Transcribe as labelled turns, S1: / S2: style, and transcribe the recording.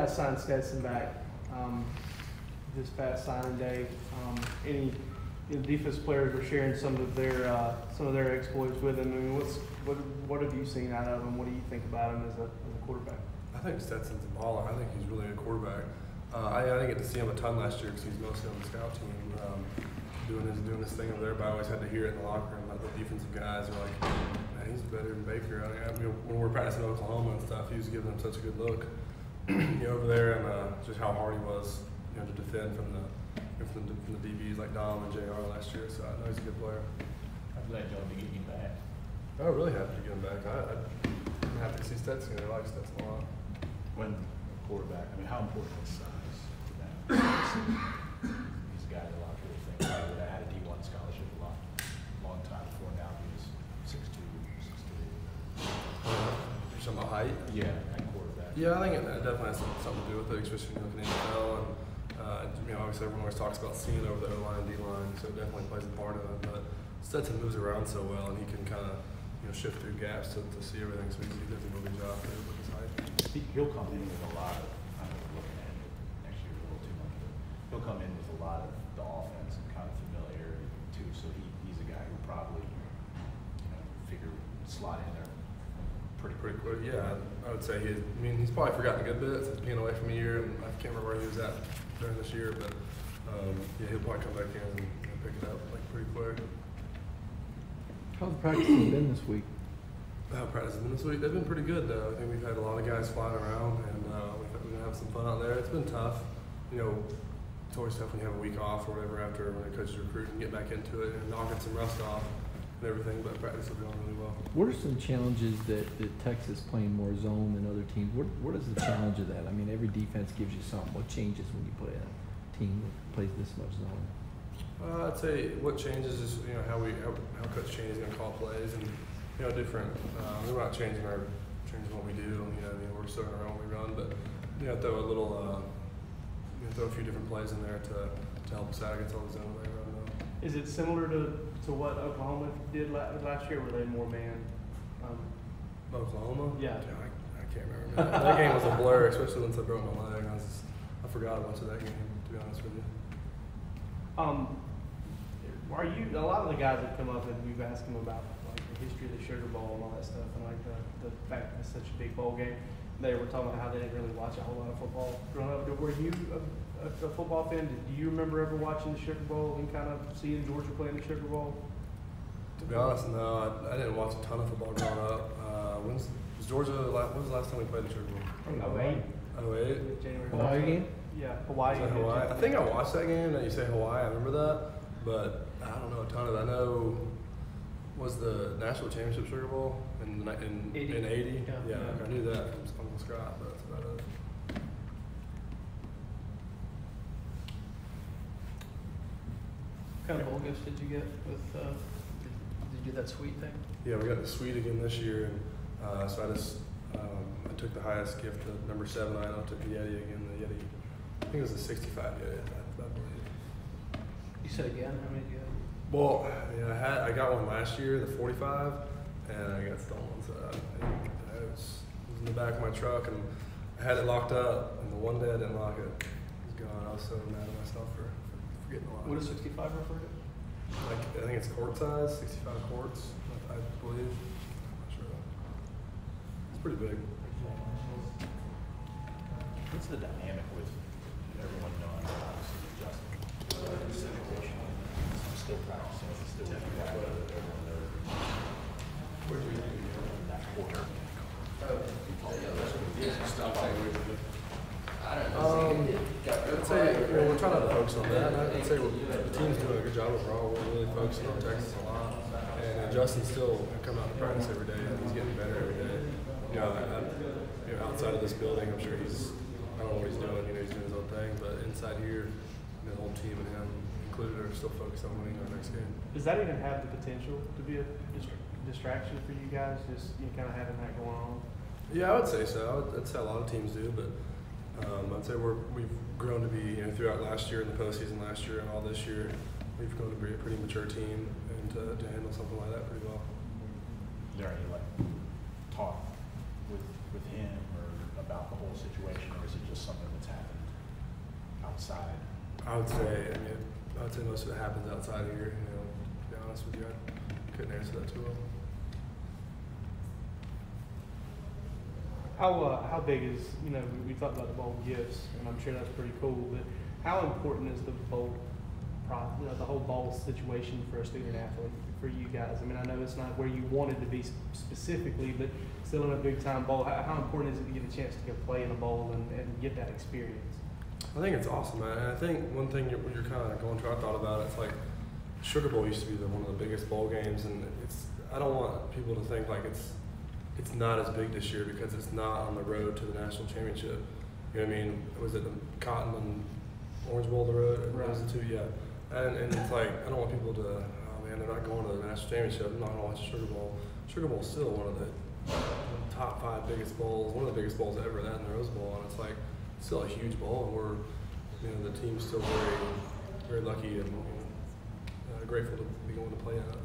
S1: I signed Stetson back this past signing day. Any defense players were sharing some of their exploits with him. I mean, what have you seen out of him? What do you think about him as a quarterback?
S2: I think Stetson's a baller. I think he's really a quarterback. I didn't get to see him a ton last year because he's mostly on the scout team, doing his thing over there. But I always had to hear it in the locker room. Like the defensive guys are like, "Man, he's better than Baker." I mean, when we were practicing in Oklahoma and stuff, he was giving them such a good look, over there, and just how hard he was, to defend from the DBs like Dom and JR last year. So I know he's a good player.
S3: I'm glad y'all be getting him back.
S2: I'm really happy to get him back. I'm happy to see Stetson. I like Stetson a lot.
S3: When a quarterback, I mean, how important is size to them? He's a guy that a lot of people think I would have had a D1 scholarship a long time before. Now he was 6'2", 6'3".
S2: You're talking about height?
S3: Yeah, at quarterback.
S2: Yeah, I think it definitely has something to do with it, especially when you look at the NFL. And obviously everyone always talks about seeing over the O-line and D-line, so it definitely plays a part of it. But Stetson moves around so well, and he can kind of shift through gaps to see everything. So he does a really good job there with his height.
S3: He'll come in with a lot of, I'm looking at it next year a little too much, but he'll come in with a lot of the offense and kind of familiarity too. So he's a guy who probably, slot in there pretty quick.
S2: Yeah, I would say he's probably forgotten a good bit since being away from a year, and I can't remember where he was at during this year, but he'll probably come back in and pick it up pretty quick.
S4: How's the practices been this week?
S2: How practice has been this week? They've been pretty good though. I think we've had a lot of guys flying around, and we've been having some fun out there. It's been tough. It's always tough when you have a week off or whatever after when the coaches recruit and get back into it and knocking some rust off and everything. But practice has gone really well.
S4: What are some challenges that Texas playing more zone than other teams? What is the challenge of that? I mean, every defense gives you something. What changes when you play a team that plays this much zone?
S2: I'd say what changes is how Coach Cheney's going to call plays and different. We're not changing what we do. We're still going to run what we run, but throw a little throw a few different plays in there to help us out against all the zone they run.
S1: Is it similar to what Oklahoma did last year? Were they more man?
S2: Oklahoma?
S1: Yeah.
S2: I can't remember. That game was a blur, especially once I broke my leg. I forgot much of that game, to be honest with you.
S1: Are you a lot of the guys that come up and you've asked them about the history of the Sugar Bowl and all that stuff, and the fact that it's such a big bowl game? They were talking about how they didn't really watch a whole lot of football growing up. Were you a football fan? Do you remember ever watching the Sugar Bowl and kind of seeing Georgia play in the Sugar Bowl?
S2: To be honest, no. I didn't watch a ton of football growing up. When was the last time we played the Sugar Bowl?
S1: 08.
S2: 08?
S1: January.
S4: Hawaii game?
S1: Yeah, Hawaii.
S2: Hawaii? I think I watched that game. Now you say Hawaii, I remember that. But I don't know a ton of it. I know, was the National Championship Sugar Bowl in 80? Yeah, I knew that from Uncle Scott, but that's about it.
S1: What kind of bowl gifts did you get with, did you do that suite thing?
S2: Yeah, we got the suite again this year, and so I took the highest gift, the number 7 item. I took the Yeti again, the Yeti. I think it was a 65 Yeti, I believe.
S1: You said again, how many do you have?
S2: Well, I got one last year, the 45, and I got stolen. So it was in the back of my truck, and I had it locked up. And the one day I didn't lock it, it was gone. I was so mad at myself for forgetting to lock it.
S1: What does 65 refer to?
S2: I think it's quart size, 65 quarts, I believe. I'm not sure. It's pretty big.
S3: What's the dynamic with everyone knowing obviously Justin? I'm still practicing. I'm still with you guys. Everyone knows. Where do you that quarter?
S2: I'd say we're trying to focus on that. I'd say the team's doing a good job overall. We're really focusing on Texas a lot, and Justin's still coming out to practice every day, and he's getting better every day. Outside of this building, I'm sure I don't know what he's doing. He's doing his own thing, but inside here, the whole team and him included are still focused on winning our next game.
S1: Does that even have the potential to be a distraction for you guys? Just kind of having that going on?
S2: Yeah, I would say so. I'd say a lot of teams do, but I'd say we've grown to be throughout last year and the postseason last year and all this year, we've grown to be a pretty mature team and to handle something like that pretty well.
S3: Is there any talk with him or about the whole situation, or is it just something outside?
S2: I would say, most of it happens outside of here. To be honest with you, I couldn't answer that too well.
S1: How big is, we talked about the bowl gifts, and I'm sure that's pretty cool, but how important is the bowl, the whole bowl situation for a student athlete, for you guys? I mean, I know it's not where you wanted to be specifically, but still in a big time bowl, how important is it to get a chance to go play in a bowl and get that experience?
S2: I think it's awesome, man. And I think one thing you're kind of going through, I thought about it, it's like Sugar Bowl used to be one of the biggest bowl games, and I don't want people to think like it's not as big this year because it's not on the road to the national championship. You know what I mean? Was it the Cotton and Orange Bowl the road?
S1: Right.
S2: Those are two, yeah. And it's like, I don't want people to, oh man, they're not going to the national championship. I'm not going to watch Sugar Bowl. Sugar Bowl's still one of the top 5 biggest bowls, one of the biggest bowls ever, that and the Rose Bowl. And it's like, still a huge bowl, and we're, the team's still very, very lucky and grateful to be going to play in it.